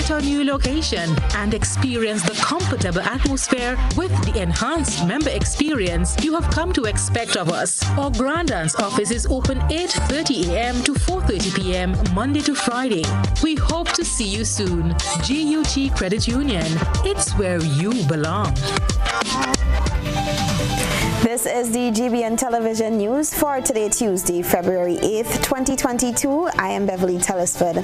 Visit our new location and experience the comfortable atmosphere with the enhanced member experience you have come to expect of us. Our Grand Dance office is open 8:30 a.m. to 4:30 p.m. Monday to Friday. We hope to see you soon. GUT Credit Union. It's where you belong. This is the GBN television news for today, Tuesday, February 8th, 2022. I am Beverly Telesford.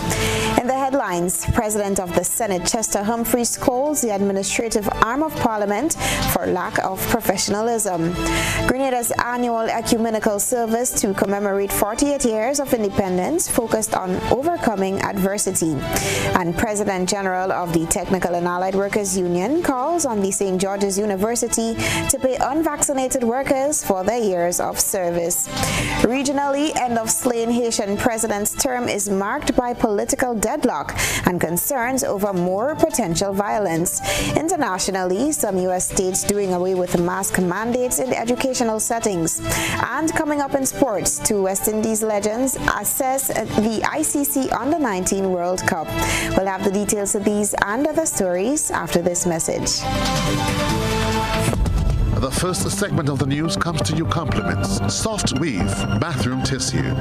In the headlines, President of the Senate Chester Humphrey scolds the administrative arm of Parliament for lack of professionalism. Grenada's annual ecumenical service to commemorate 48 years of independence focused on overcoming adversity. And President General of the Technical and Allied Workers Union calls on the St. George's University to pay unvaccinated workers for their years of service. Regionally, end of slain Haitian president's term is marked by political deadlock and concerns over more potential violence. Internationally, some U.S. states doing away with mask mandates in educational settings. And coming up in sports, two West Indies legends assess the ICC Under-19 World Cup. We'll have the details of these and other stories after this message. The first segment of the news comes to you compliments. Soft Weave Bathroom Tissue.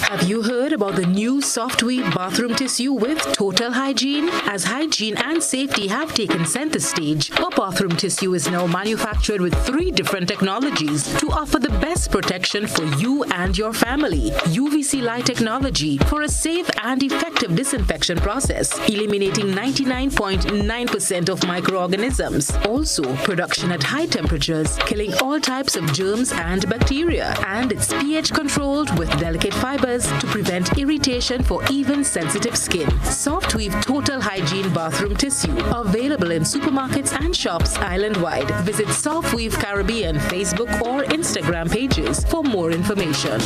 Have you heard about the new Soft Weave bathroom tissue with total hygiene? As hygiene and safety have taken center stage, our bathroom tissue is now manufactured with 3 different technologies to offer the best protection for you and your family. UVC light technology for a safe and effective disinfection process, eliminating 99.9% of microorganisms. Also, production at high temperatures, killing all types of germs and bacteria. And it's pH controlled with delicate fibers to prevent irritation for even sensitive skin. Soft Weave Total Hygiene Bathroom Tissue. Available in supermarkets and shops island-wide. Visit Soft Weave Caribbean Facebook or Instagram pages for more information.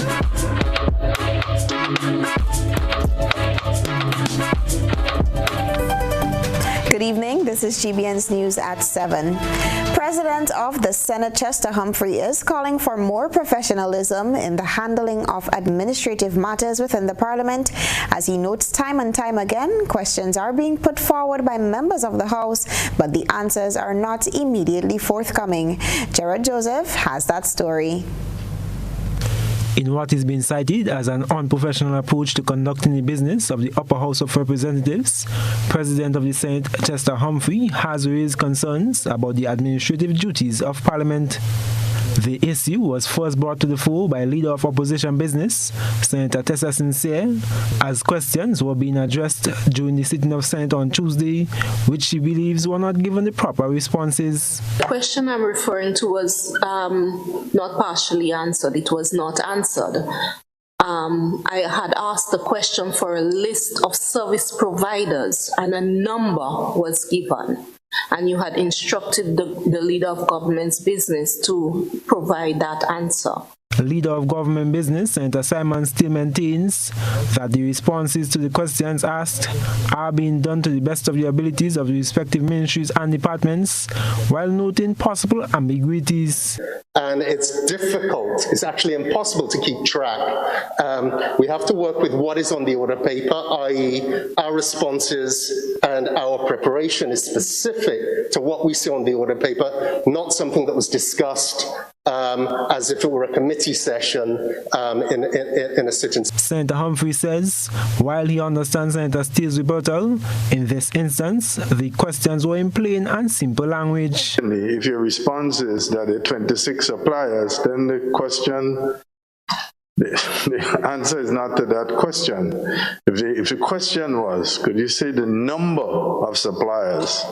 Good evening. This is GBN's News at 7. President of the Senate Chester Humphrey is calling for more professionalism in the handling of administrative matters within the Parliament. As he notes time and time again, questions are being put forward by members of the House, but the answers are not immediately forthcoming. Gerard Joseph has that story. In what is being cited as an unprofessional approach to conducting the business of the Upper House of Representatives, President of the Senate Chester Humphrey has raised concerns about the administrative duties of Parliament. The issue was first brought to the fore by Leader of Opposition Business, Senator Tessa Sincere, as questions were being addressed during the sitting of Senate on Tuesday, which she believes were not given the proper responses. The question I'm referring to was not partially answered. It was not answered. I had asked the question for a list of service providers, and a number was given. And you had instructed the Leader of Government's Business to provide that answer. Leader of Government Business, Senator Simon, still maintains that the responses to the questions asked are being done to the best of the abilities of the respective ministries and departments, while noting possible ambiguities. And it's difficult, it's actually impossible to keep track. We have to work with what is on the order paper, i.e. our responses and our preparation is specific to what we see on the order paper, not something that was discussed as if it were a committee session in a sitting. Senator Humphrey says, while he understands Senator Steele's rebuttal, in this instance, the questions were in plain and simple language. If your response is that there are 26 suppliers, then the answer is not to that question. If the question was, could you say the number of suppliers,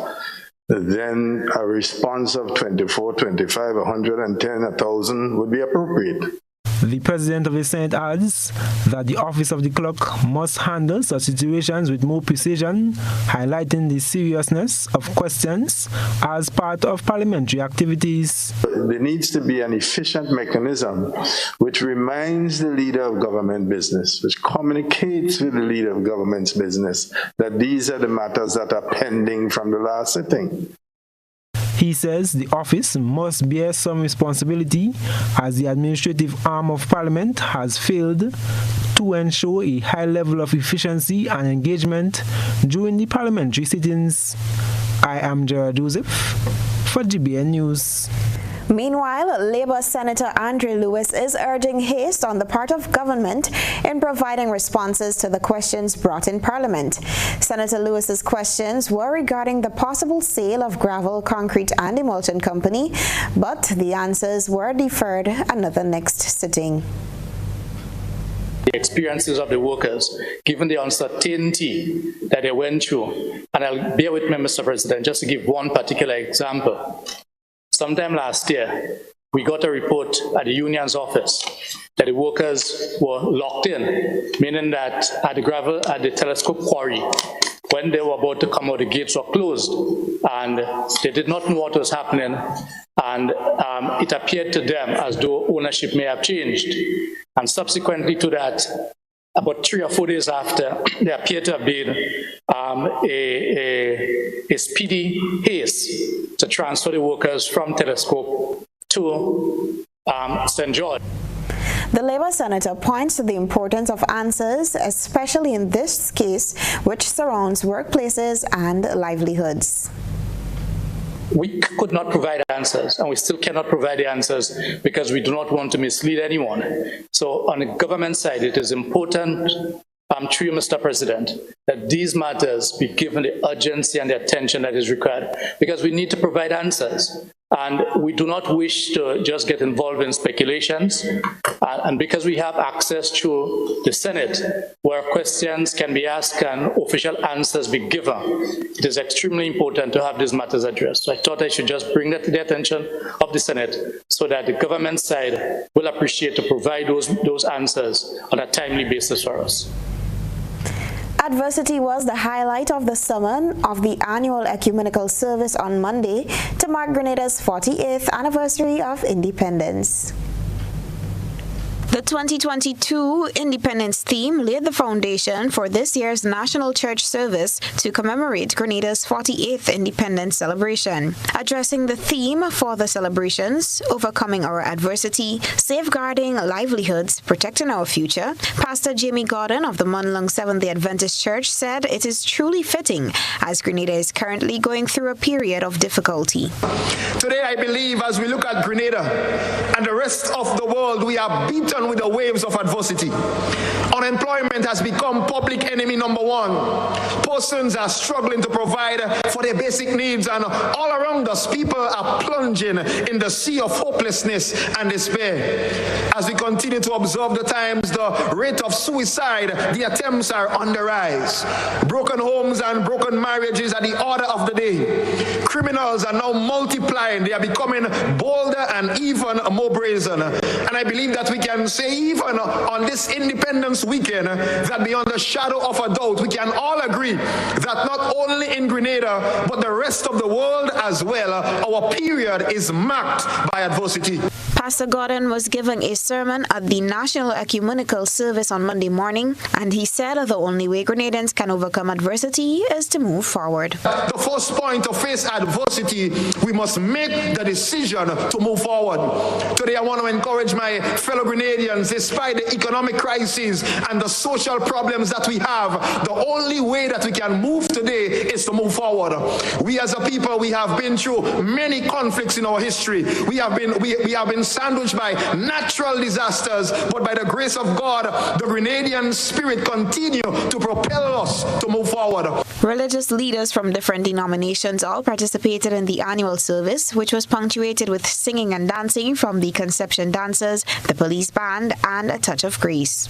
then a response of 24, 25, 110, 1,000 would be appropriate. The President of the Senate adds that the Office of the Clerk must handle such situations with more precision, highlighting the seriousness of questions as part of parliamentary activities. There needs to be an efficient mechanism which reminds the Leader of Government Business, which communicates with the Leader of Government's Business that these are the matters that are pending from the last sitting. He says the office must bear some responsibility as the administrative arm of Parliament has failed to ensure a high level of efficiency and engagement during the parliamentary sittings. I am Gerard Joseph for GBN News. Meanwhile, Labour Senator Andre Lewis is urging haste on the part of government in providing responses to the questions brought in Parliament. Senator Lewis's questions were regarding the possible sale of Gravel, Concrete and Emulsion Company, but the answers were deferred another next sitting. The experiences of the workers, given the uncertainty that they went through. And I'll bear with me, Mr. President, just to give one particular example. Sometime last year, we got a report at the union's office that the workers were locked in, meaning that at the Telesford quarry, when they were about to come out, the gates were closed, and they did not know what was happening, and it appeared to them as though ownership may have changed. And subsequently to that, about 3 or 4 days after, there appeared to have been a speedy haste to transfer the workers from Telescope to St. George. The Labour Senator points to the importance of answers, especially in this case, which surrounds workplaces and livelihoods. We could not provide answers, and we still cannot provide the answers because we do not want to mislead anyone. So on the government side, it is important, through you, Mr. President, that these matters be given the urgency and the attention that is required, because we need to provide answers. And we do not wish to just get involved in speculations. And because we have access to the Senate, where questions can be asked and official answers be given, it is extremely important to have these matters addressed. So I thought I should just bring that to the attention of the Senate so that the government side will appreciate to provide those answers on a timely basis for us. Adversity was the highlight of the sermon of the annual ecumenical service on Monday to mark Grenada's 48th anniversary of independence. The 2022 Independence theme laid the foundation for this year's National Church service to commemorate Grenada's 48th independence celebration. Addressing the theme for the celebrations, Overcoming Our Adversity, Safeguarding Livelihoods, Protecting Our Future, Pastor Jamie Gordon of the Munlung Seventh-day Adventist Church said it is truly fitting as Grenada is currently going through a period of difficulty. Today I believe as we look at Grenada and the rest of the world, we are beaten with the waves of adversity. Unemployment has become public enemy number one. Persons are struggling to provide for their basic needs, and all around us, people are plunging in the sea of hopelessness and despair. As we continue to observe the times, the rate of suicide, the attempts are on the rise. Broken homes and broken marriages are the order of the day. Criminals are now multiplying. They are becoming bolder and even more brazen. And I believe that we can say even on this Independence weekend that beyond the shadow of a doubt, we can all agree that not only in Grenada, but the rest of the world as well, our period is marked by adversity. Pastor Gordon was giving a sermon at the National Ecumenical Service on Monday morning, and he said the only way Grenadans can overcome adversity is to move forward. The first point to face adversity, we must make the decision to move forward. Today I want to encourage my fellow Grenadians, despite the economic crisis and the social problems that we have, the only way that we can move today is to move forward. We as a people, we have been through many conflicts in our history. We have been sandwiched by natural disasters, but by the grace of God, the Grenadian spirit continue to propel us to move forward. Religious leaders from different denominations all participated in the annual service, which was punctuated with singing and dancing from the Conception Dancers, the Police Band, and a touch of grace.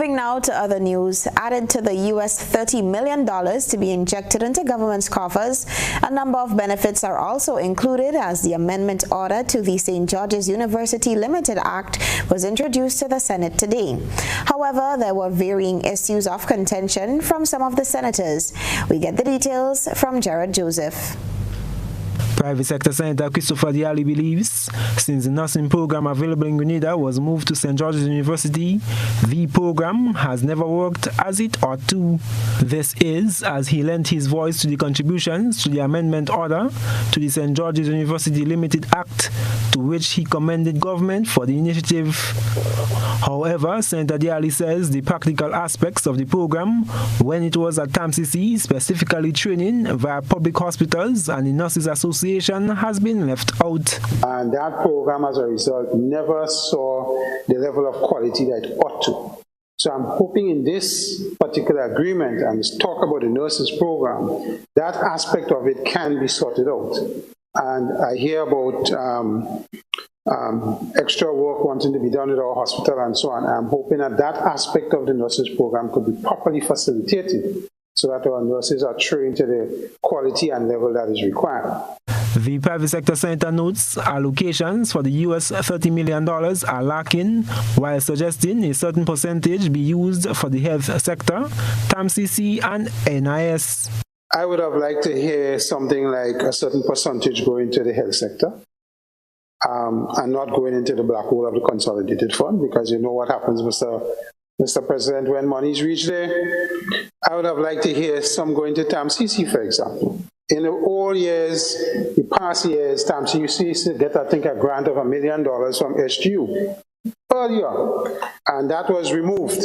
Moving now to other news. Added to the U.S. $30 million to be injected into government's coffers, a number of benefits are also included as the amendment order to the St. George's University Limited Act was introduced to the Senate today. However, there were varying issues of contention from some of the senators. We get the details from Jared Joseph. Private sector Senator Christopher Dialli believes since the nursing program available in Grenada was moved to St. George's University, the program has never worked as it ought to. This is as he lent his voice to the contributions to the amendment order to the St. George's University Limited Act, to which he commended government for the initiative. However, Senator Dialli says the practical aspects of the program when it was at TAMCC, specifically training via public hospitals and the Nurses Association, has been left out. And that program, as a result, never saw the level of quality that it ought to. So I'm hoping in this particular agreement, and talk about the nurses program, that aspect of it can be sorted out. And I hear about extra work wanting to be done at our hospital and so on. I'm hoping that that aspect of the nurses program could be properly facilitated so that our nurses are trained to the quality and level that is required. The private sector senator notes allocations for the US $30 million are lacking, while suggesting a certain percentage be used for the health sector, TAMCC and NIS. I would have liked to hear something like a certain percentage going to the health sector and not going into the black hole of the consolidated fund, because you know what happens, Mr. President, when monies reach there. I would have liked to hear some going to TAMCC, for example. In all years, the past years, TAMCC used to get, I think, a grant of $1 million from SGU earlier, and that was removed.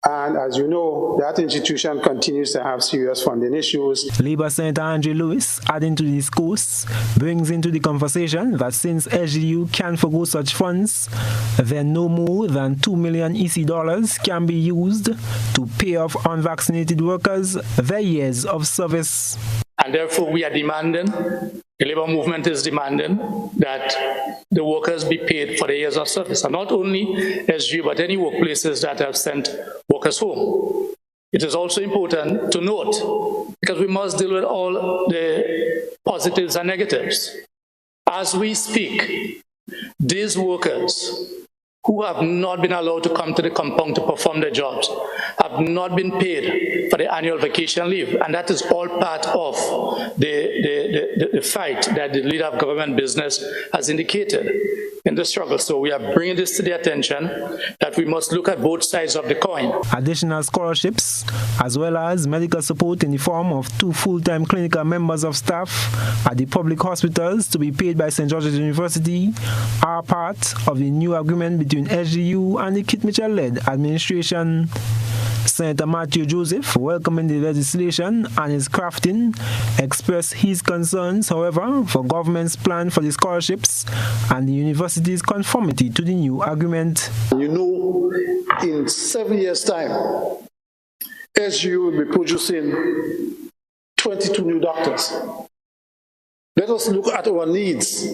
And as you know, that institution continues to have serious funding issues. Labour Senator Andrew Lewis, adding to the discourse, brings into the conversation that since SGU can forgo such funds, then no more than $2 million EC dollars can be used to pay off unvaccinated workers their years of service. And therefore, we are demanding, the labor movement is demanding that the workers be paid for their years of service. And not only SG, but any workplaces that have sent workers home. It is also important to note, because we must deal with all the positives and negatives. As we speak, these workers who have not been allowed to come to the compound to perform their jobs have not been paid for the annual vacation leave, and that is all part of the fight that the leader of government business has indicated in the struggle. So we are bringing this to the attention that we must look at both sides of the coin. Additional scholarships, as well as medical support in the form of 2 full-time clinical members of staff at the public hospitals to be paid by St. George's University, are part of the new agreement between SGU and the Kit Mitchell-led administration. Senator Matthew Joseph, welcoming the legislation and its crafting, expressed his concerns, however, for government's plan for the scholarships and the university's conformity to the new agreement. You know, in 7 years' time, SGU will be producing 22 new doctors. Let us look at our needs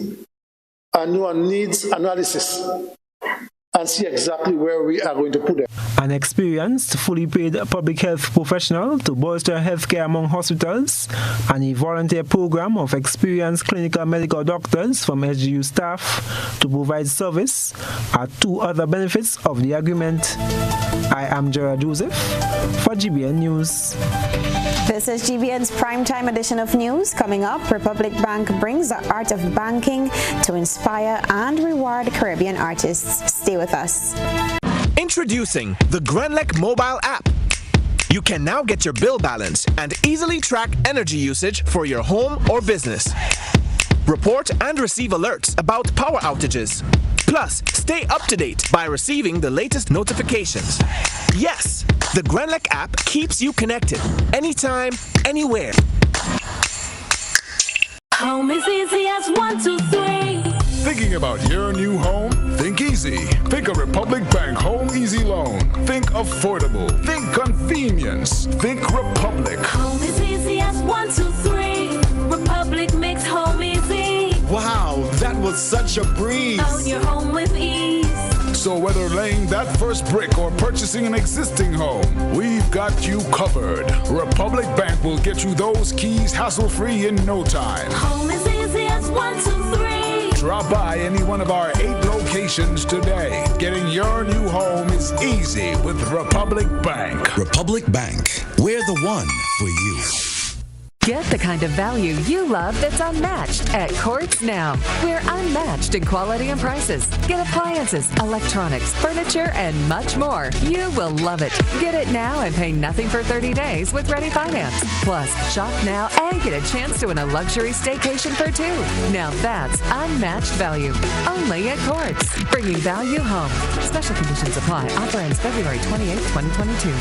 and do a needs analysis and see exactly where we are going to put them. An experienced, fully paid public health professional to bolster healthcare among hospitals, and a volunteer program of experienced clinical medical doctors from SGU staff to provide service are 2 other benefits of the agreement. I am Gerard Joseph for GBN News. This is GBN's primetime edition of news. Coming up, Republic Bank brings the art of banking to inspire and reward Caribbean artists. Stay with us. Introducing the Grenlec mobile app. You can now get your bill balance and easily track energy usage for your home or business. Report and receive alerts about power outages. Plus, stay up to date by receiving the latest notifications. Yes, the Grenlec app keeps you connected anytime, anywhere. Home is easy as 1, 2, 3. Thinking about your new home? Think easy. Think a Republic Bank Home Easy Loan. Think affordable. Think convenience. Think Republic. Home is easy as 1, 2, 3. Republic makes home easy. Wow, that was such a breeze. Own your home with ease. So whether laying that first brick or purchasing an existing home, we've got you covered. Republic Bank will get you those keys hassle-free in no time. Home is easy as 1, 2, 3. Drop by any one of our 8 locations today. Getting your new home is easy with Republic Bank. Republic Bank, we're the one for you. Get the kind of value you love that's unmatched at Courts Now. We're unmatched in quality and prices. Get appliances, electronics, furniture, and much more. You will love it. Get it now and pay nothing for 30 days with Ready Finance. Plus, shop now and get a chance to win a luxury staycation for 2. Now that's unmatched value. Only at Courts. Bringing value home. Special conditions apply. Offer ends February 28, 2022.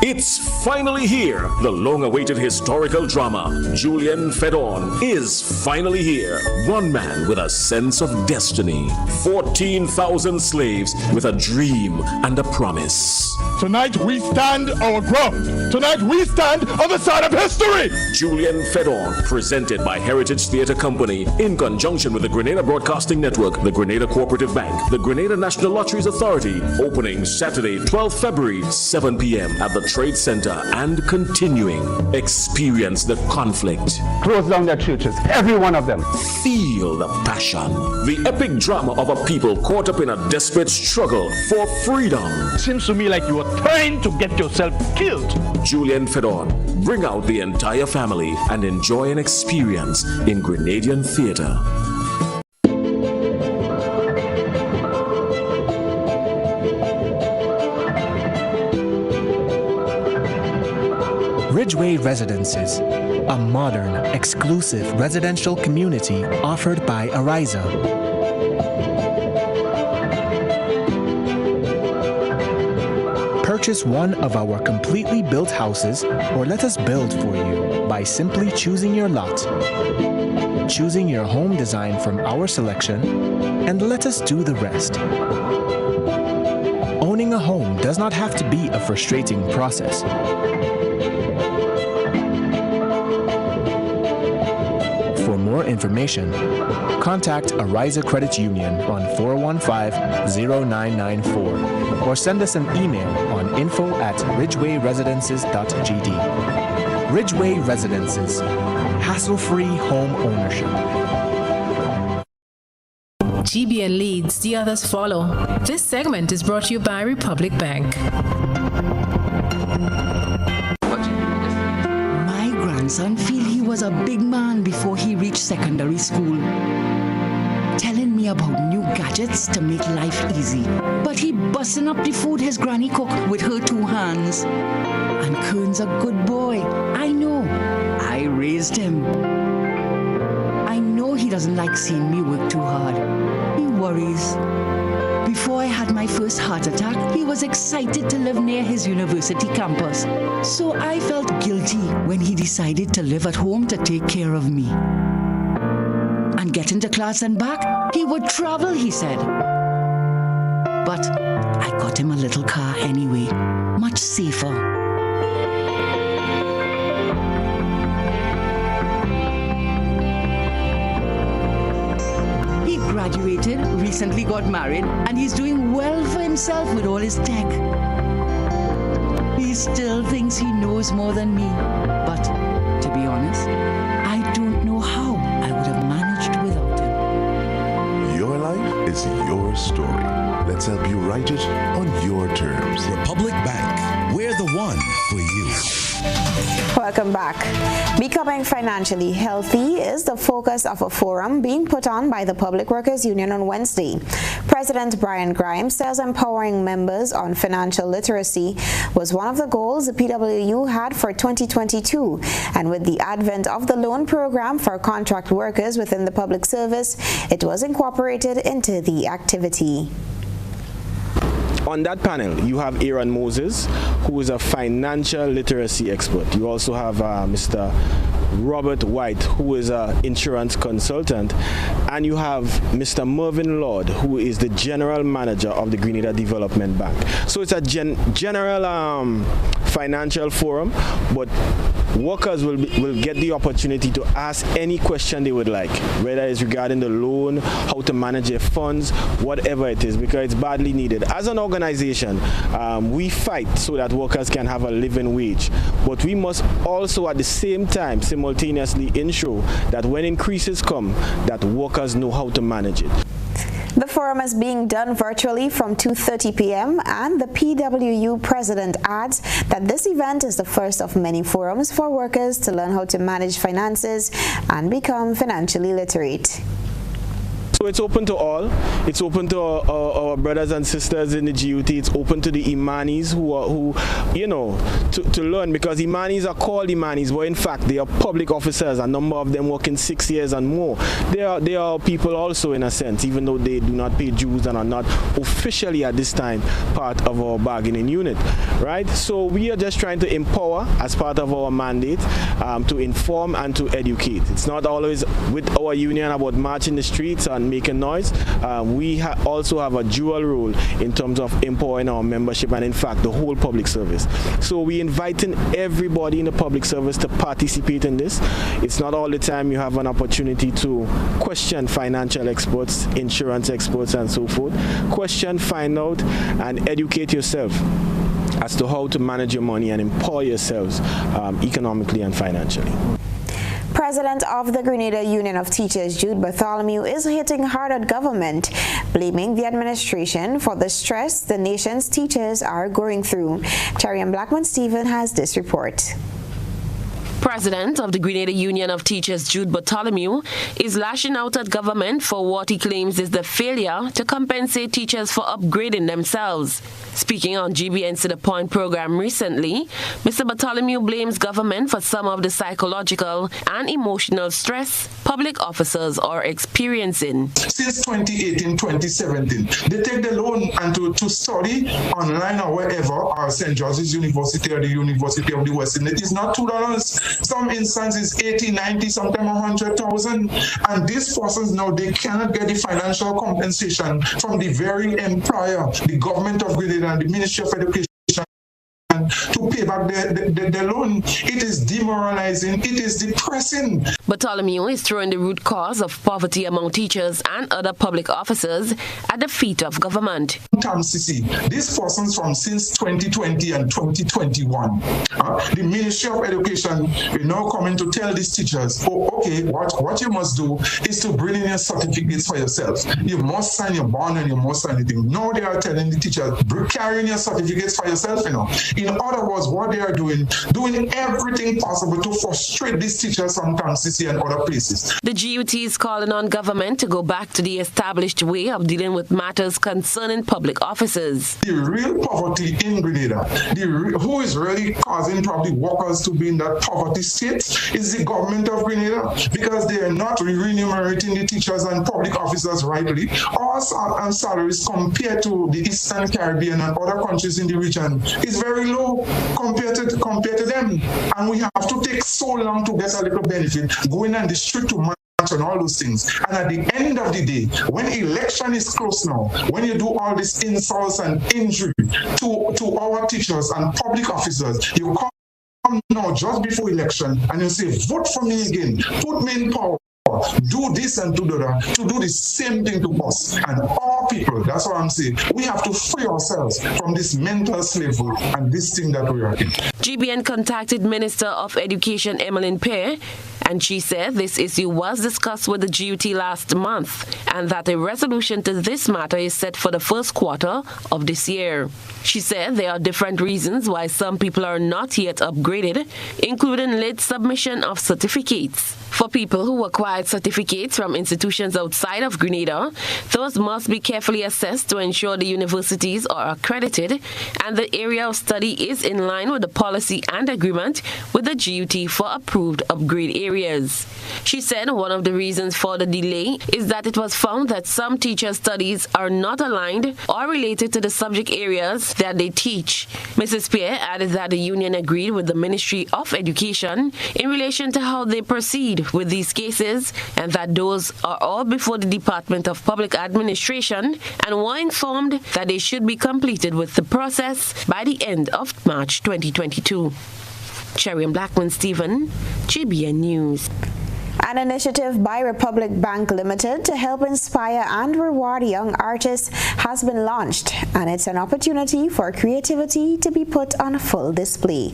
It's finally here. The long-awaited historical drama, Julian Fedon, is finally here. One man with a sense of destiny. 14,000 slaves with a dream and a promise. Tonight we stand our ground. Tonight we stand on the side of history. Julian Fedon, presented by Heritage Theatre Company in conjunction with the Grenada Broadcasting Network, the Grenada Cooperative Bank, the Grenada National Lotteries Authority. Opening Saturday, 12 February, 7 p.m. at the Trade Center and continuing. Experience the conflict. Close down their churches, every one of them. Feel the passion. The epic drama of a people caught up in a desperate struggle for freedom. Seems to me like you are trying to get yourself killed. Julian Fedon, bring out the entire family and enjoy an experience in Grenadian theatre. Ridgeway Residences, a modern, exclusive residential community offered by Ariza. Purchase one of our completely built houses or let us build for you by simply choosing your lot, choosing your home design from our selection, and let us do the rest. Owning a home does not have to be a frustrating process. For more information, contact Ariza Credit Union on 415-0994 or send us an email on info@ridgewayresidences.gd. Ridgeway Residences, hassle-free home ownership. GBN leads, the others follow. This segment is brought to you by Republic Bank. My grandson feel he was a big man before he reached secondary school. Telling me about new gadgets to make life easy. But he busting up the food his granny cook with her 2 hands. And Kern's a good boy. I know. I raised him. I know he doesn't like seeing me work too hard. He worries. Before I had my first heart attack, he was excited to live near his university campus. So I felt guilty when he decided to live at home to take care of me. And getting to class and back, he would travel, he said. But I got him a little car anyway, much safer. He graduated, recently got married, and he's doing well for himself with all his tech. He still thinks he knows more than me, but to be honest, I don't know how I would have managed without him. Your life is your story. Let's help you write it on your terms. Republic Bank, we're the one for you. Welcome back. Becoming financially healthy is the focus of a forum being put on by the Public Workers Union on Wednesday. President Brian Grimes says empowering members on financial literacy was one of the goals the PWU had for 2022, and with the advent of the loan program for contract workers within the public service, it was incorporated into the activity. On that panel, you have Aaron Moses, who is a financial literacy expert. You also have Mr. Robert White, who is an insurance consultant. And you have Mr. Mervyn Lord, who is the general manager of the Grenada Development Bank. So it's a general financial forum, but workers will get the opportunity to ask any question they would like, whether it's regarding the loan, how to manage their funds, whatever it is, because it's badly needed. As an organization, we fight so that workers can have a living wage, but we must also at the same time simultaneously ensure that when increases come, that workers know how to manage it. The forum is being done virtually from 2:30 p.m. and the PWU president adds that this event is the first of many forums for workers to learn how to manage finances and become financially literate. So it's open to all. It's open to our brothers and sisters in the GUT. It's open to the Imanis who to learn, because Imanis are called Imanis, but in fact they are public officers. A number of them working 6 years and more. They are people also in a sense, even though they do not pay dues and are not officially at this time part of our bargaining unit, right? So we are just trying to empower as part of our mandate to inform and to educate. It's not always with our union about marching the streets and making noise. We also have a dual role in terms of empowering our membership and in fact the whole public service. So we inviting everybody in the public service to participate in this. It's not all the time you have an opportunity to question financial experts, insurance experts and so forth. Question, find out and educate yourself as to how to manage your money and empower yourselves economically and financially. President of the Grenada Union of Teachers, Jude Bartholomew, is hitting hard at government, blaming the administration for the stress the nation's teachers are going through. Terry Blackman-Stephen has this report. President of the Grenada Union of Teachers, Jude Bartholomew, is lashing out at government for what he claims is the failure to compensate teachers for upgrading themselves. Speaking on GBN's To The Point program recently, Mr. Bartholomew blames government for some of the psychological and emotional stress public officers are experiencing. Since 2018-2017, they take the loan and to study online or wherever, or St. George's University or the University of the West Indies. It is not $2. Some instances 80, 90, sometimes 100,000. And these persons now, they cannot get the financial compensation from the very employer, the government of Grenada and the Ministry of Education, to pay back the loan. It is demoralizing. It is depressing. Bartholomew is throwing the root cause of poverty among teachers and other public officers at the feet of government. These persons from since 2020 and 2021, the Ministry of Education will now come in to tell these teachers, oh, okay, what you must do is to bring in your certificates for yourself. You must sign your bond and you must sign anything. Now they are telling the teachers, carry in your certificates for yourself, In other words, what they are doing everything possible to frustrate these teachers from Kansas and other places. The GUT is calling on government to go back to the established way of dealing with matters concerning public officers. The real poverty in Grenada, who is really causing probably workers to be in that poverty state, is the government of Grenada, because they are not remunerating the teachers and public officers rightly. Our salaries compared to the Eastern Caribbean and other countries in the region is very low compared to them, and we have to take so long to get a little benefit, going on the street to march and all those things. And at the end of the day, when election is close now, when you do all these insults and injury to our teachers and public officers, you come now just before election and you say, vote for me again, put me in power, do this and do that, to do the same thing to us and all people. That's what I'm saying. We have to free ourselves from this mental slavery and this thing that we are in. GBN contacted Minister of Education Emmeline Pear, and she said this issue was discussed with the GUT last month and that a resolution to this matter is set for the first quarter of this year. She said there are different reasons why some people are not yet upgraded, including late submission of certificates. For people who acquired certificates from institutions outside of Grenada, those must be carefully assessed to ensure the universities are accredited and the area of study is in line with the policy and agreement with the GUT for approved upgrade areas. She said one of the reasons for the delay is that it was found that some teachers' studies are not aligned or related to the subject areas that they teach. Mrs. Pierre added that the union agreed with the Ministry of Education in relation to how they proceed with these cases and that those are all before the Department of Public Administration and were informed that they should be completed with the process by the end of March 2022. Cherry and Blackman Stephen, GBN News. An initiative by Republic Bank Limited to help inspire and reward young artists has been launched, and it's an opportunity for creativity to be put on full display.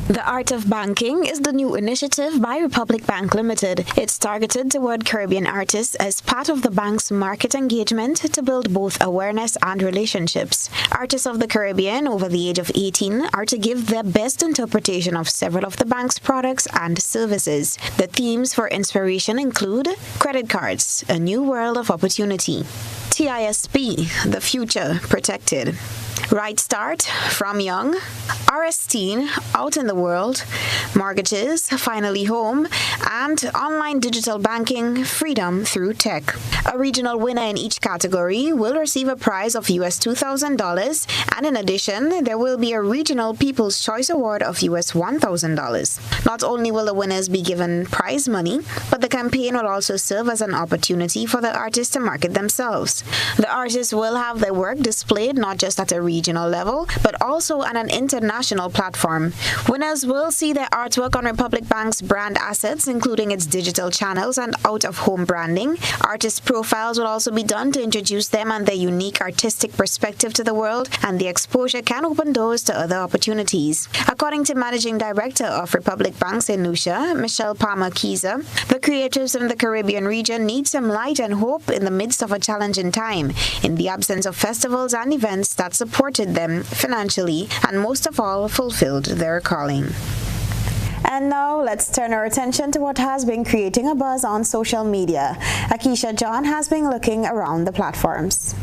The Art of Banking is the new initiative by Republic Bank Limited. It's targeted toward Caribbean artists as part of the bank's market engagement to build both awareness and relationships. Artists of the Caribbean over the age of 18 are to give their best interpretation of several of the bank's products and services. The themes for inspiration include credit cards, a new world of opportunity; TISP, the future protected; Right Start, From Young; RS-Teen, Out in the World; Mortgages, Finally Home; and Online Digital Banking, Freedom Through Tech. A regional winner in each category will receive a prize of US $2,000, and in addition, there will be a Regional People's Choice Award of US $1,000. Not only will the winners be given prize money, but the campaign will also serve as an opportunity for the artists to market themselves. The artists will have their work displayed not just at a regional level, but also on an international platform. Winners will see their artwork on Republic Bank's brand assets, including its digital channels and out-of-home branding. Artist profiles will also be done to introduce them and their unique artistic perspective to the world, and the exposure can open doors to other opportunities. According to Managing Director of Republic Bank St. Lucia, Michelle Palmer-Kiza, the creatives in the Caribbean region need some light and hope in the midst of a challenging time, in the absence of festivals and events that supported them financially and most of all fulfilled their calling. And now let's turn our attention to what has been creating a buzz on social media. Akisha John has been looking around the platforms.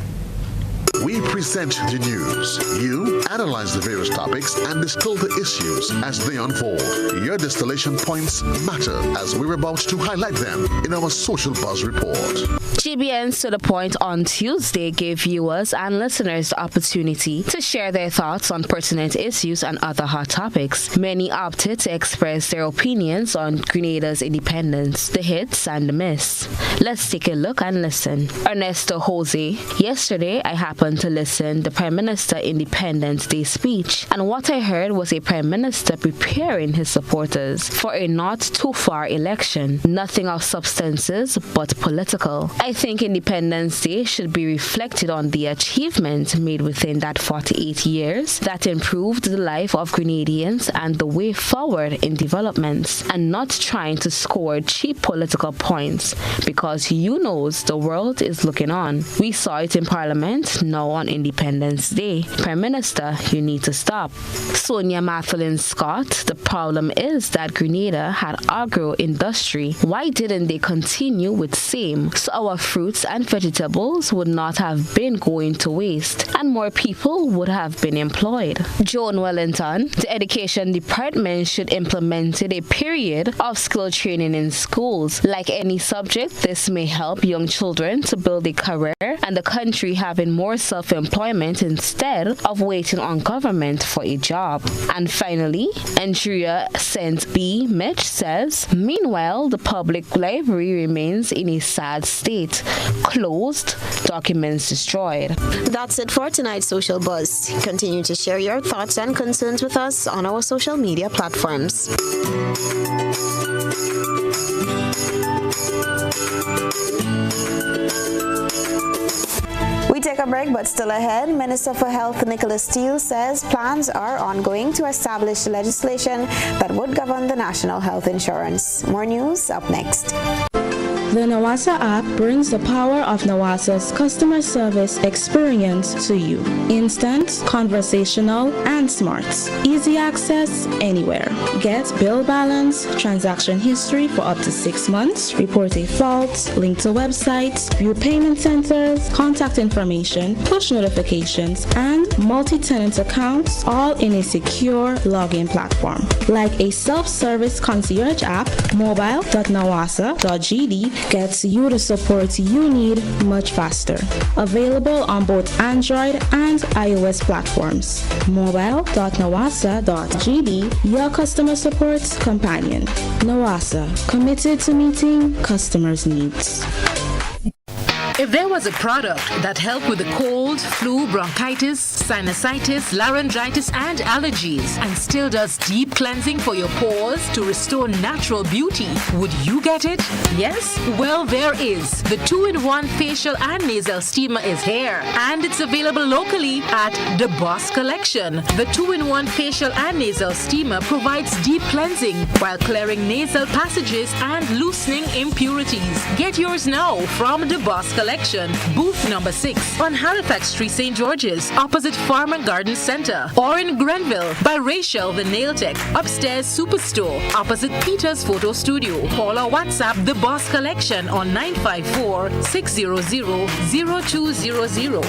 We present the news. You analyze the various topics and distill the issues as they unfold. Your distillation points matter as we're about to highlight them in our Social Buzz Report. GBN To The Point on Tuesday gave viewers and listeners the opportunity to share their thoughts on pertinent issues and other hot topics. Many opted to express their opinions on Grenada's independence, the hits and the miss. Let's take a look and listen. Ernesto Jose: yesterday I happened to listen the Prime Minister Independence Day speech, and what I heard was a Prime Minister preparing his supporters for a not too far election. Nothing of substances but political. I think Independence Day should be reflected on the achievements made within that 48 years that improved the life of Grenadians and the way forward in developments, and not trying to score cheap political points, because you knows the world is looking on. We saw it in Parliament, now on Independence Day. Prime Minister, you need to stop. Sonia Mathelin Scott: the problem is that Grenada had agro-industry. Why didn't they continue with same? So our fruits and vegetables would not have been going to waste, and more people would have been employed. Joan Wellington: the Education Department should implement a period of skill training in schools. Like any subject, this may help young children to build a career and the country having more self-employment instead of waiting on government for a job. And finally, Andrea St. B. Mitch says, meanwhile, the public library remains in a sad state. Closed, documents destroyed. That's it for tonight's Social Buzz. Continue to share your thoughts and concerns with us on our social media platforms. We take a break, but still ahead, Minister for Health Nicholas Steele says plans are ongoing to establish legislation that would govern the national health insurance. More news up next. The Nawasa app brings the power of Nawasa's customer service experience to you. Instant, conversational, and smart. Easy access anywhere. Get bill balance, transaction history for up to 6 months, report a fault, link to websites, view payment centers, contact information, push notifications, and multi-tenant accounts, all in a secure login platform. Like a self-service concierge app, mobile.nawasa.gd gets you the support you need much faster. Available on both Android and iOS platforms. Mobile.nawasa.gd, your customer support companion. Nawasa, committed to meeting customers' needs. If there was a product that helped with the cold, flu, bronchitis, sinusitis, laryngitis, and allergies, and still does deep cleansing for your pores to restore natural beauty, would you get it? Yes? Well, there is. The 2-in-1 facial and nasal steamer is here, and it's available locally at The Boss Collection. The 2-in-1 facial and nasal steamer provides deep cleansing while clearing nasal passages and loosening impurities. Get yours now from The Boss Collection, booth number 6 on Halifax Street, St. George's, opposite Farm and Garden Center, or in Grenville by Rachel the Nail Tech, upstairs Superstore, opposite Peter's Photo Studio. Call or WhatsApp The Boss Collection on 954-600-0200.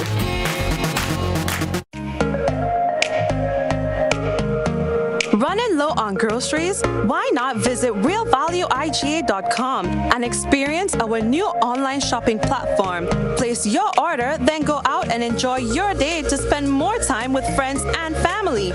Running low on groceries? Why not visit realvalueiga.com and experience our new online shopping platform? Place your order, then go out and enjoy your day to spend more time with friends and family.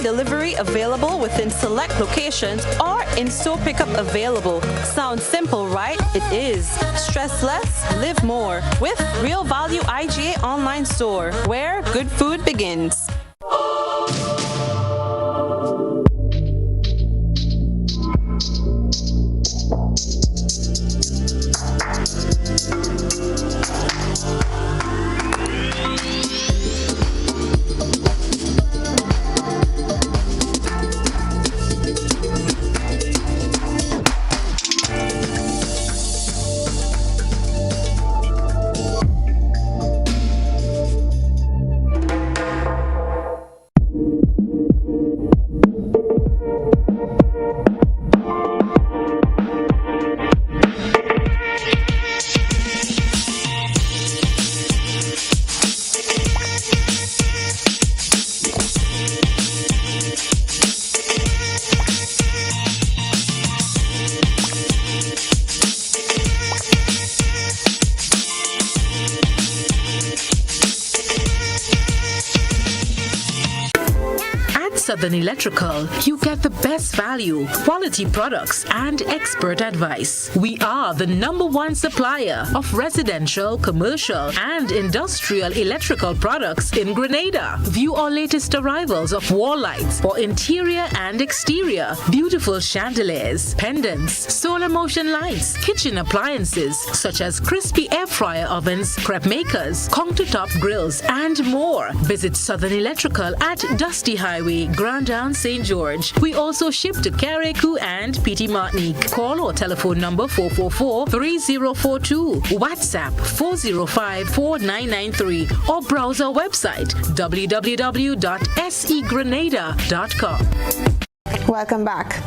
Delivery available within select locations or in-store pickup available. Sounds simple, right? It is. Stress less, live more with Real Value IGA online store, where good food begins. Southern Electrical, you get the best value, quality products, and expert advice. We are the #1 supplier of residential, commercial, and industrial electrical products in Grenada. View our latest arrivals of wall lights for interior and exterior, beautiful chandeliers, pendants, solar motion lights, kitchen appliances such as crispy air fryer ovens, crepe makers, countertop grills, and more. Visit Southern Electrical at Dusty Highway, Grand Down, St. George. We also ship to Carriacou and Petit Martinique. Call or telephone number 444-3042, WhatsApp 405-4993, or browse our website www.segrenada.com. Welcome back.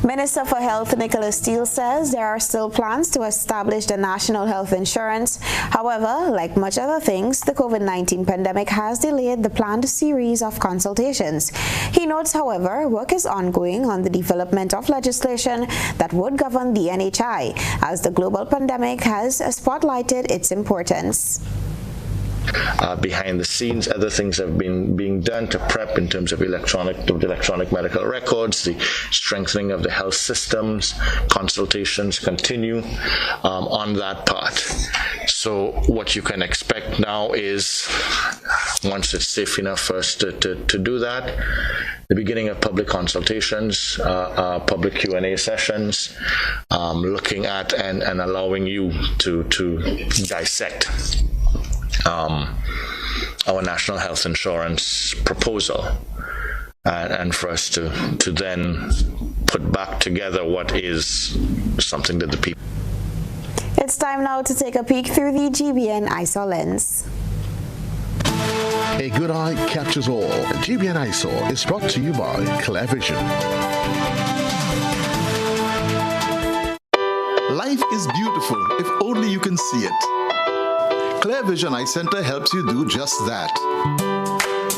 Minister for Health Nicholas Steele says there are still plans to establish the National Health Insurance. However, like much other things, the COVID-19 pandemic has delayed the planned series of consultations. He notes, however, work is ongoing on the development of legislation that would govern the NHI, as the global pandemic has spotlighted its importance. Behind the scenes, other things have been being done to prep in terms of electronic medical records, the strengthening of the health systems. Consultations continue on that part. So what you can expect now is, once it's safe enough for us to do that, the beginning of public consultations, public Q&A sessions, looking at and allowing you to dissect our national health insurance proposal, and for us to then put back together what is something that the people. It's time now to take a peek through the GBN ISO lens. A good eye captures all. GBN ISO is brought to you by Clear Vision. Life is beautiful if only you can see it. Clear Vision Eye Center helps you do just that.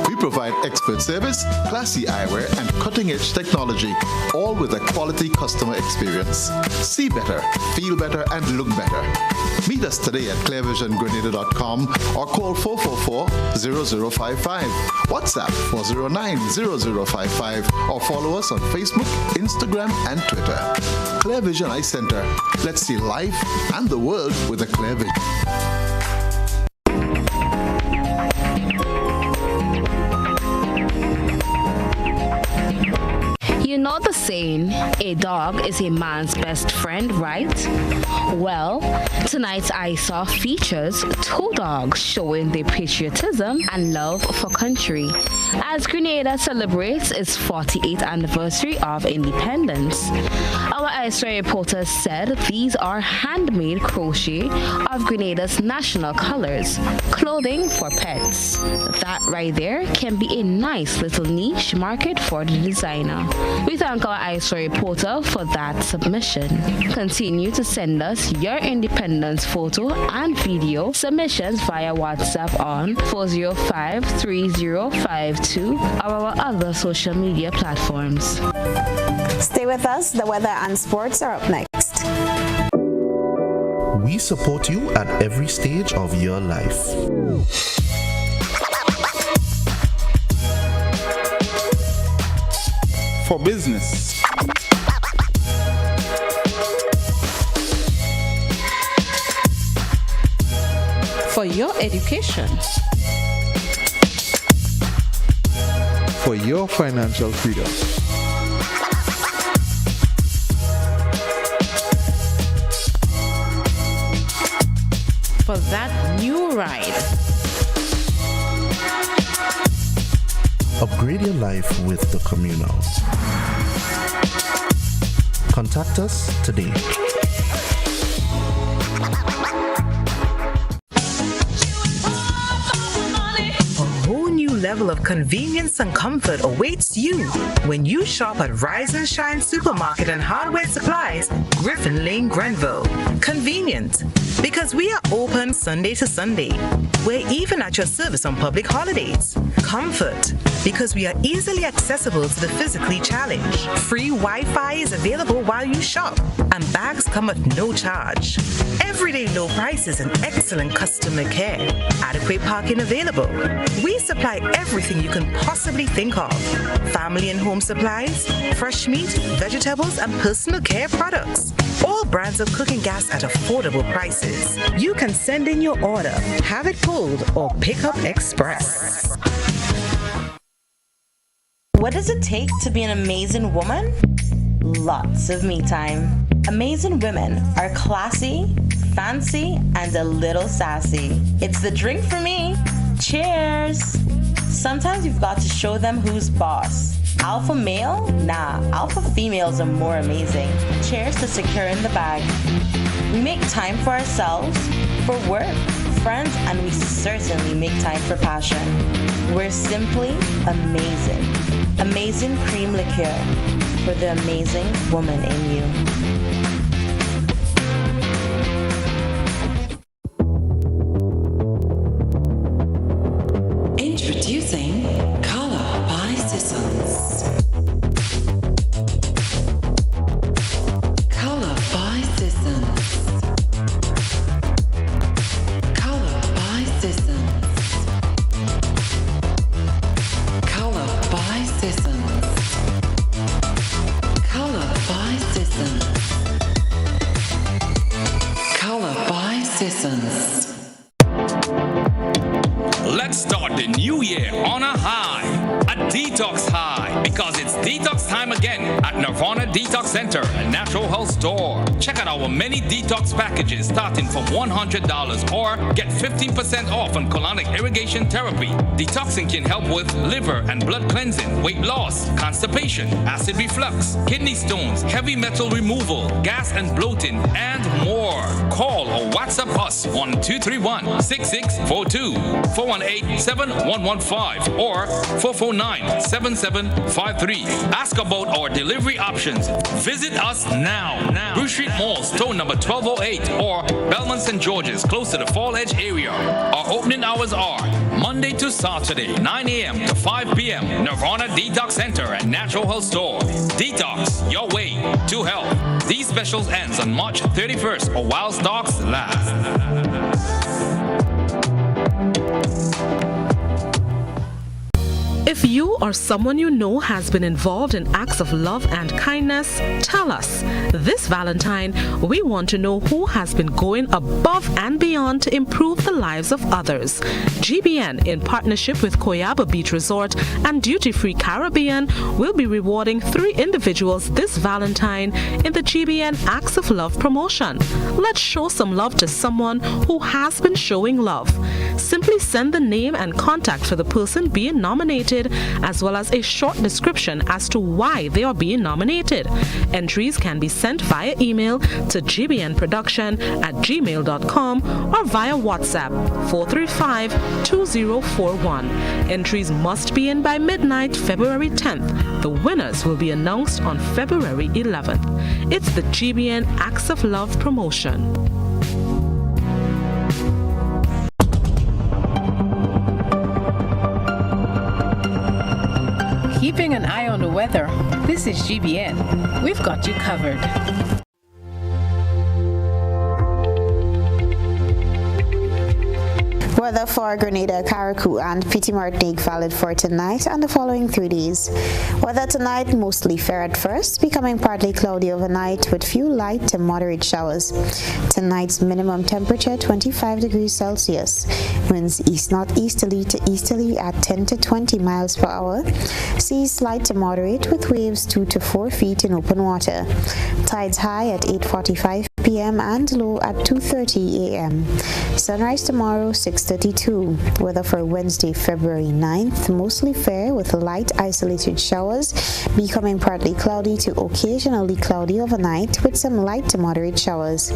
We We provide expert service, classy eyewear, and cutting-edge technology, all with a quality customer experience. See better, feel better, and look better. Meet us today at clearvisiongrenada.com or call 444-0055, WhatsApp 409-0055, or follow us on Facebook, Instagram, and Twitter. Clear Vision Eye Center. Let's see life and the world with a clear vision. You know the saying, a dog is a man's best friend, right? Well, tonight's ISOF features two dogs showing their patriotism and love for country as Grenada celebrates its 48th anniversary of independence. Our ISOF reporter said these are handmade crochet of Grenada's national colors, clothing for pets. That right there can be a nice little niche market for the designer. We thank our ISOF reporter for that submission. Continue to send us your independence photo and video submissions via WhatsApp on 405-3052 or our other social media platforms. Stay with us. The weather and sports are up next. We support you at every stage of your life. For business, For your education, for your financial freedom, for that new ride. Upgrade your life with the Communal. Contact us today. Level of convenience and comfort awaits you when you shop at Rise and Shine Supermarket and Hardware Supplies, Griffin Lane, Grenville. Convenient, because we are open Sunday to Sunday. We're even at your service on public holidays. Comfort, because we are easily accessible to the physically challenged. Free Wi-Fi is available while you shop, and bags come at no charge. Everyday low prices and excellent customer care. Adequate parking available. We supply everything you can possibly think of. Family and home supplies, fresh meat, vegetables, and personal care products. All brands of cooking gas at affordable prices. You can send in your order, have it pulled, or pick up express. What does it take to be an amazing woman? Lots of me time. Amazing women are classy, fancy, and a little sassy. It's the drink for me. Cheers! Sometimes you've got to show them who's boss. Alpha male? Nah, alpha females are more amazing. Cheers to securing the bag. We make time for ourselves, for work, friends, and we certainly make time for passion. We're simply amazing. Amazing cream liqueur for the amazing woman in you. Introducing Color by Sissons. Color by Sissons. Color by Sissons. Color by Sissons. Color by Sissons. Color by Sissons. Let's start the new year on a high, a detox high, because it's detox time again at Nirvana Detox Center, a natural health store. Check out our many detox packages starting from $100 or get 15% off on colonic irrigation therapy. Detoxing can help with liver and blood cleansing, weight loss, constipation, acid reflux, kidney stones, heavy metal removal, gas and bloating, and more. Call or WhatsApp us on 231-6642, 418-7115 or 449 097753. Ask about our delivery options. Visit us now. Bruce Street Mall, store number 1208, or Belmont St. George's, close to the Fall Edge area. Our opening hours are Monday to Saturday, 9 a.m. to 5 p.m. Nirvana Detox Center and Natural Health Store. Detox, your way to health. These specials ends on March 31st or while stocks last. If you or someone you know has been involved in acts of love and kindness, tell us. This Valentine, we want to know who has been going above and beyond to improve the lives of others. GBN, in partnership with Coyaba Beach Resort and Duty Free Caribbean, will be rewarding 3 individuals this Valentine in the GBN Acts of Love promotion. Let's show some love to someone who has been showing love. Simply send the name and contact for the person being nominated, as well as a short description as to why they are being nominated. Entries can be sent via email to gbnproduction@gmail.com or via WhatsApp 435-2041. Entries must be in by midnight February 10th. The winners will be announced on February 11th. It's the GBN Acts of Love promotion. Keeping an eye on the weather, this is GBN. We've got you covered. Weather for Grenada, Carriacou, and Petit Martinique valid for tonight and the following 3 days. Weather tonight mostly fair at first, becoming partly cloudy overnight with few light to moderate showers. Tonight's minimum temperature 25 degrees Celsius. Winds east-northeasterly to easterly at 10 to 20 miles per hour. Seas slight to moderate with waves 2 to 4 feet in open water. Tides high at 8:45 p.m. and low at 2:30 a.m. Sunrise tomorrow 6:32. Weather for Wednesday, February 9th, mostly fair with light isolated showers, becoming partly cloudy to occasionally cloudy overnight with some light to moderate showers.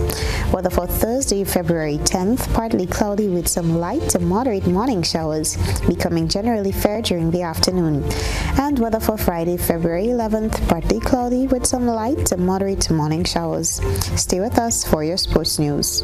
Weather for Thursday, February 10th, partly cloudy with some light to moderate morning showers, becoming generally fair during the afternoon. And weather for Friday, February 11th, partly cloudy with some light to moderate morning showers. Stay with us for your sports news.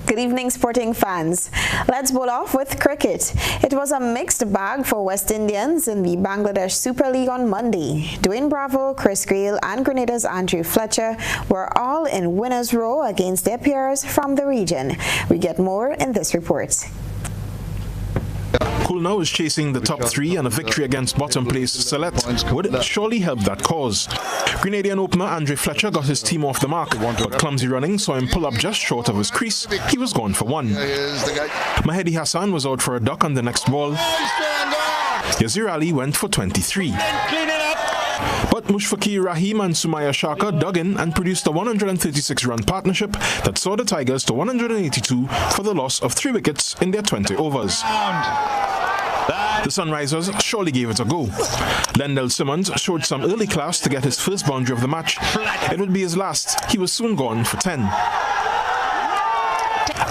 Good evening, sporting fans. Let's bowl off with cricket. It was a mixed bag for West Indians in the Bangladesh Super League on Monday. Dwayne Bravo, Chris Gayle, and Grenada's Andrew Fletcher were all in winners' row against their peers from the region. We get more in this report. Kulna is chasing the top 3, and a victory against bottom place Sylhet would surely help that cause. Grenadian opener Andre Fletcher got his team off the mark, but clumsy running saw him pull up just short of his crease. He was gone for 1. Mahedi Hassan was out for a duck on the next ball. Yazir Ali went for 23. But Mushfaqi Rahim and Sumaya Shaka dug in and produced a 136-run partnership that saw the Tigers to 182 for the loss of 3 wickets in their 20 overs. The Sunrisers surely gave it a go. Lendell Simmons showed some early class to get his first boundary of the match. It would be his last. He was soon gone for 10.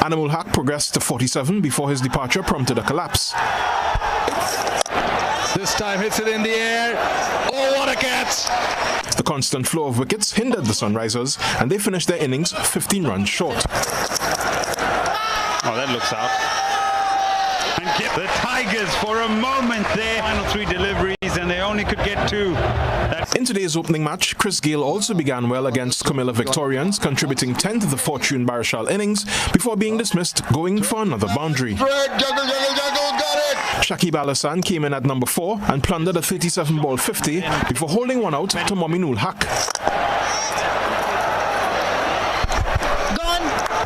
Animal Hack progressed to 47 before his departure prompted a collapse. This time hits it in the air. Oh, what a catch! The constant flow of wickets hindered the Sunrisers, and they finished their innings 15 runs short. Oh, that looks out. And get the Tigers for a moment there. Final 3 deliveries, and they only could get 2. In today's opening match, Chris Gayle also began well against Camilla Victorians, contributing 10 to the Fortune Barishal innings before being dismissed, going for another boundary. Shakib Al-Hassan came in at number 4 and plundered a 37-ball 50 before holding one out to Mominul Haq.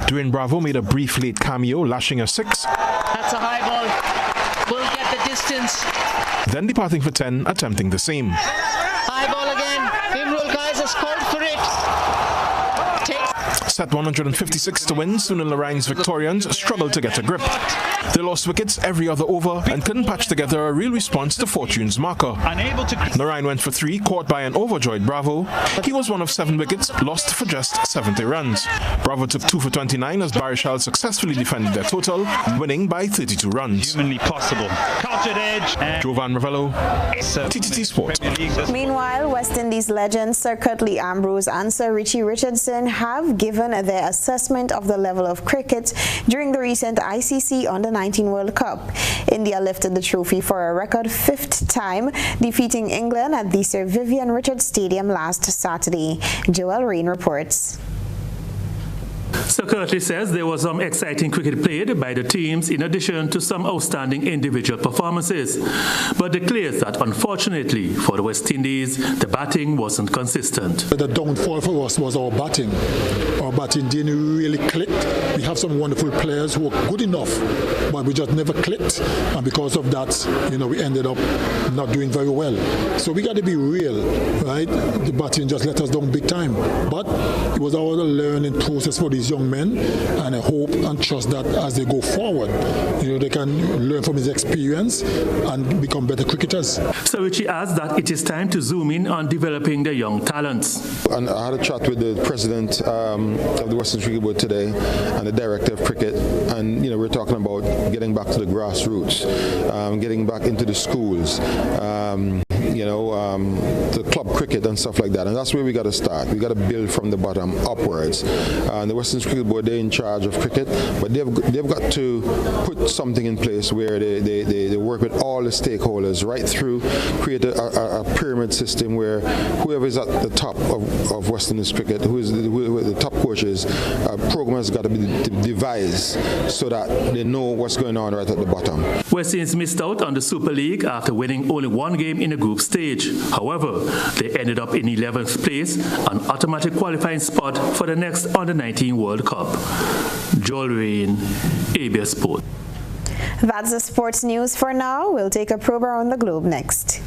Dwayne Bravo made a brief late cameo, lashing a 6. That's a high ball. will get the distance. Then departing for 10, attempting the same. High ball again. Imrul guys has called for it. Set 156 to win, Sunil Narayan's Victorians struggled to get a grip. They lost wickets every other over and couldn't patch together a real response to Fortune's marker. Narayan went for 3, caught by an overjoyed Bravo. He was one of 7 wickets, lost for just 70 runs. Bravo took 2 for 29 as Barishal successfully defended their total, winning by 32 runs. Humanly possible. Cultured edge. Jovan Ravello, TTT Sport. Meanwhile, West Indies legends Sir Curtly Ambrose and Sir Richie Richardson have given their assessment of the level of cricket during the recent ICC Under-19 World Cup. India lifted the trophy for a record 5th time, defeating England at the Sir Vivian Richards Stadium last Saturday. Joel Rain reports. Sir Curtly says there was some exciting cricket played by the teams in addition to some outstanding individual performances, but declares that unfortunately for the West Indies, the batting wasn't consistent. The downfall for us was our batting. Our batting didn't really click. We have some wonderful players who are good enough, but we just never clicked, and because of that, we ended up not doing very well. So we got to be real, right? The batting just let us down big time, but it was our learning process for these young men, and I hope and trust that as they go forward, they can learn from his experience and become better cricketers. So Richie adds that it is time to zoom in on developing the young talents. And I had a chat with the president of the Western Cricket Board today and the director of cricket, and we're talking about getting back to the grassroots, getting back into the schools, the club cricket and stuff like that, and that's where we got to start. We got to build from the bottom upwards. And the Western Cricket Board, they're in charge of cricket, but they've got to put something in place where they work with all the stakeholders right through, create a pyramid system where whoever is at the top of West Indies cricket, who are the top coaches, program has got to be devised so that they know what's going on right at the bottom. West Indies missed out on the Super League after winning only 1 game in the group stage. However, they ended up in 11th place, an automatic qualifying spot for the next Under-19 World Cup. Joel Rain, ABS Sport. That's the sports news for now. We'll take a probe around the globe next.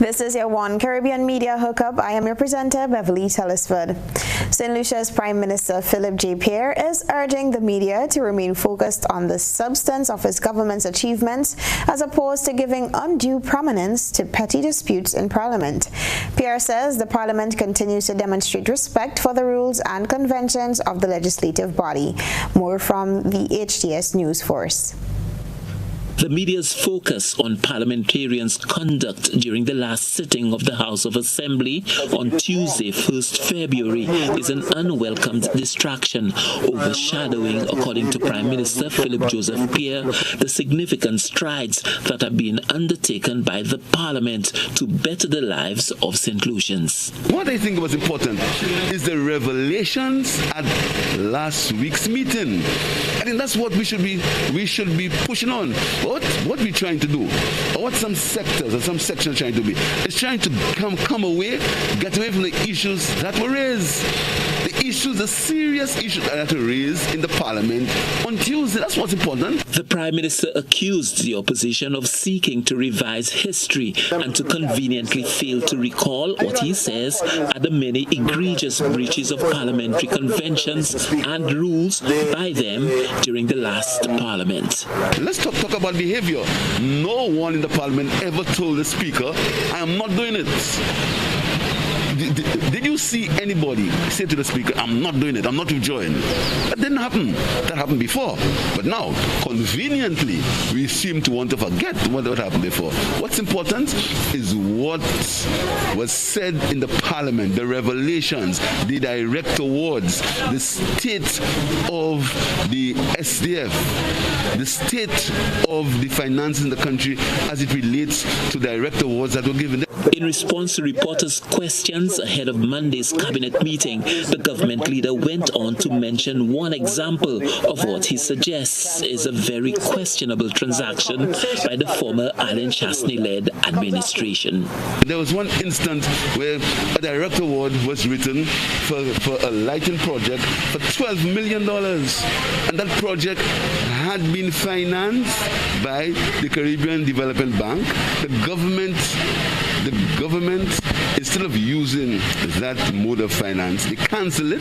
This is your One Caribbean Media Hookup. I am your presenter, Beverly Telesford. St. Lucia's Prime Minister Philip J. Pierre is urging the media to remain focused on the substance of his government's achievements as opposed to giving undue prominence to petty disputes in Parliament. Pierre says the Parliament continues to demonstrate respect for the rules and conventions of the legislative body. More from the HTS News Force. The media's focus on parliamentarians' conduct during the last sitting of the House of Assembly on Tuesday, 1st February, is an unwelcome distraction, overshadowing, according to Prime Minister Philip Joseph Pierre, the significant strides that are being undertaken by the Parliament to better the lives of St. Lucians. What I think was important is the revelations at last week's meeting. I think that's what we should be pushing on. What we're trying to do, or what some sectors or some sections are trying to be, is trying to come away, get away from the issues that were raised. The issues, the serious issues that are to raise in the parliament on Tuesday. That's what's important. The Prime Minister accused the opposition of seeking to revise history and to conveniently fail to recall what he says are the many egregious breaches of parliamentary conventions and rules by them during the last parliament. Let's talk about behavior. No one in the parliament ever told the speaker, I am not doing it. Did you see anybody say to the speaker, I'm not doing it, I'm not withdrawing? That didn't happen. That happened before. But now, conveniently, we seem to want to forget what happened before. What's important is what was said in the parliament, the revelations, the direct awards, the state of the SDF, the state of the finances in the country as it relates to direct awards that were given. In response to reporters' questions ahead of Monday's cabinet meeting, the government leader went on to mention one example of what he suggests is a very questionable transaction by the former Alan Chastney-led administration. There was one instance where a direct award was written for a lighting project for $12 million. And that project had been financed by the Caribbean Development Bank. The government, instead of using that mode of finance, they cancel it.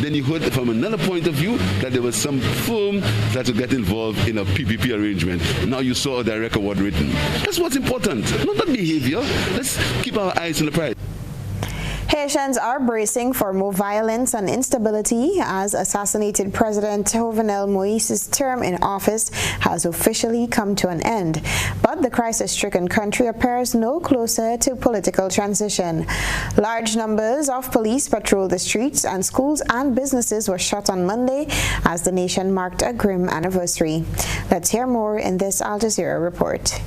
Then you heard from another point of view that there was some firm that would get involved in a PPP arrangement. Now you saw a direct award written. That's what's important, not that behavior. Let's keep our eyes on the prize. Haitians are bracing for more violence and instability as assassinated President Jovenel Moïse's term in office has officially come to an end. But the crisis-stricken country appears no closer to political transition. Large numbers of police patrolled the streets, and schools and businesses were shut on Monday as the nation marked a grim anniversary. Let's hear more in this Al Jazeera report.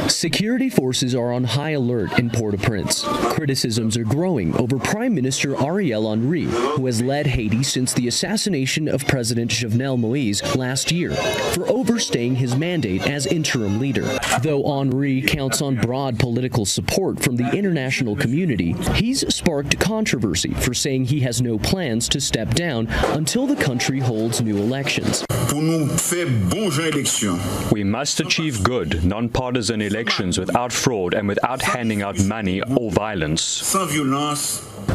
Security forces are on high alert in Port-au-Prince. Criticisms are growing over Prime Minister Ariel Henry, who has led Haiti since the assassination of President Jovenel Moïse last year, for overstaying his mandate as interim leader. Though Henry counts on broad political support from the international community, he's sparked controversy for saying he has no plans to step down until the country holds new elections. We must achieve good, non-partisan elections without fraud and without handing out money or violence.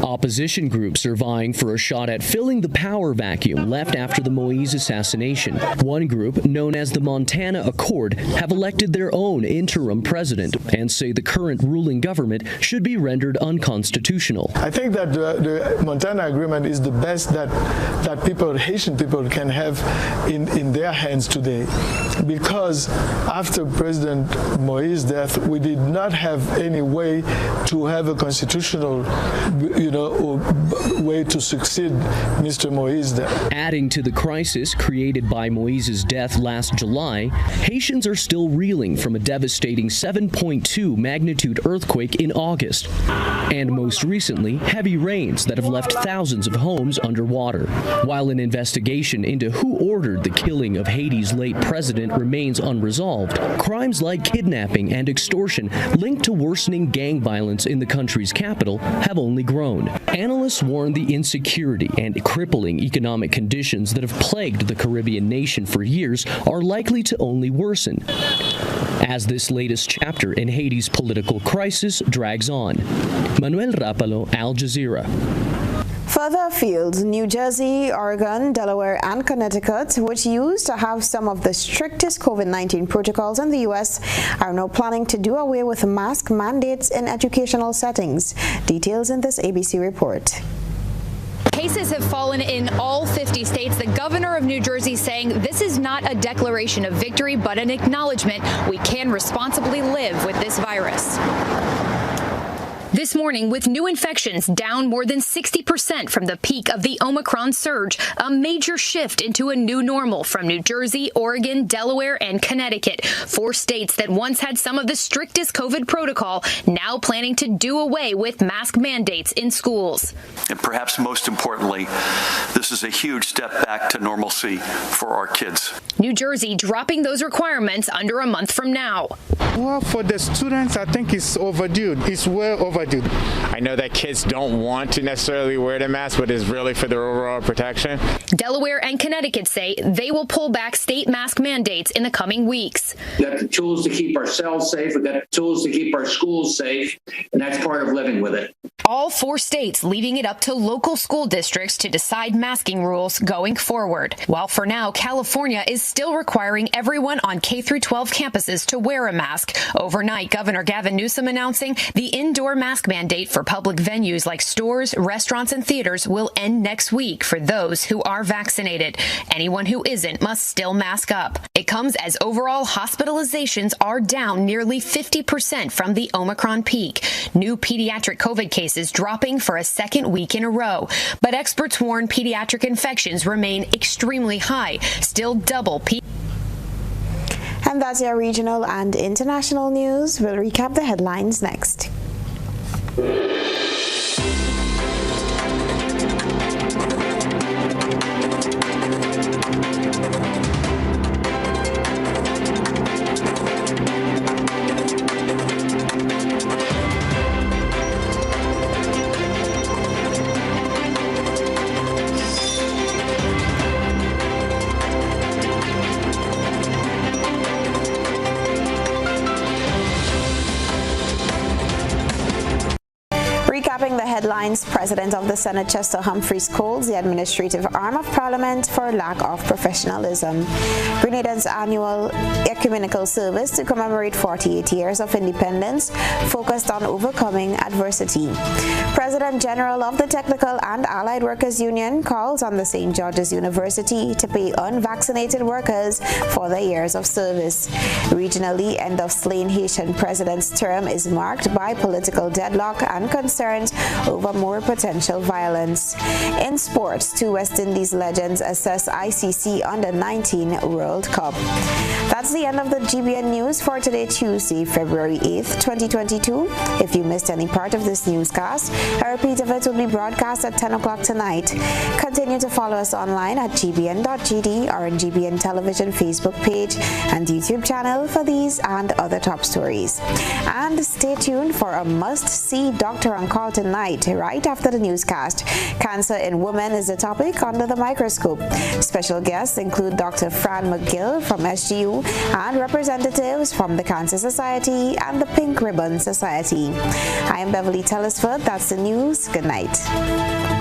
Opposition groups are vying for a shot at filling the power vacuum left after the Moïse assassination. One group, known as the Montana Accord, have elected their own interim president and say the current ruling government should be rendered unconstitutional. I think that the Montana Agreement is the best that Haitian people can have in their hands today, because after President Moïse's death, we did not have any way to have a constitutional way to succeed Mr. Moïse there. Adding to the crisis created by Moïse's death last July, Haitians are still reeling from a devastating 7.2 magnitude earthquake in August. And most recently, heavy rains that have left thousands of homes underwater. While an investigation into who ordered the killing of Haiti's late president remains unresolved, crimes like kidnapping and extortion linked to worsening gang violence in the country's capital have only grown. Analysts warn the insecurity and crippling economic conditions that have plagued the Caribbean nation for years are likely to only worsen as this latest chapter in Haiti's political crisis drags on. Manuel Rapalo, Al Jazeera. Further afield, New Jersey, Oregon, Delaware, and Connecticut, which used to have some of the strictest COVID-19 protocols in the U.S., are now planning to do away with mask mandates in educational settings. Details in this ABC report. Cases have fallen in all 50 states. The governor of New Jersey saying this is not a declaration of victory, but an acknowledgement we can responsibly live with this virus. This morning, with new infections down more than 60% from the peak of the Omicron surge, a major shift into a new normal from New Jersey, Oregon, Delaware, and Connecticut. 4 states that once had some of the strictest COVID protocol, now planning to do away with mask mandates in schools. And perhaps most importantly, this is a huge step back to normalcy for our kids. New Jersey dropping those requirements under a month from now. Well, for the students, I think it's overdue. It's well overdue. but I know that kids don't want to necessarily wear the mask, but it's really for their overall protection. Delaware and Connecticut say they will pull back state mask mandates in the coming weeks. We've got the tools to keep ourselves safe. We've got the tools to keep our schools safe, and that's part of living with it. All 4 states leaving it up to local school districts to decide masking rules going forward. While for now, California is still requiring everyone on K-12 campuses to wear a mask. Overnight, Governor Gavin Newsom announcing the indoor mask mandate for public venues like stores, restaurants, and theaters will end next week for those who are vaccinated. Anyone who isn't must still mask up. It comes as overall hospitalizations are down nearly 50% from the Omicron peak. New pediatric COVID cases dropping for a second week in a row. But experts warn pediatric infections remain extremely high, still double peak. And that's your regional and international news. We'll recap the headlines next. Recapping the headlines, President of the Senate Chester Humphreys calls the administrative arm of Parliament for lack of professionalism. Grenada's annual ecumenical service to commemorate 48 years of independence focused on overcoming adversity. President General of the Technical and Allied Workers Union calls on the St. George's University to pay unvaccinated workers for their years of service. Regionally, end of slain Haitian president's term is marked by political deadlock and concerns over more potential violence. In sports, 2 West Indies legends assess ICC Under-19 World Cup. That's the end of the GBN News for today, Tuesday, February 8th, 2022. If you missed any part of this newscast, a repeat of it will be broadcast at 10 o'clock tonight. Continue to follow us online at gbn.gd or on GBN Television Facebook page and YouTube channel for these and other top stories. And stay tuned for a must-see Doctor on Call tonight, right after the newscast. Cancer in women is the topic under the microscope. Special guests include Dr. Fran McGill from SGU and representatives from the Cancer Society and the Pink Ribbon Society. I am Beverly Telesford. That's the news. Good night.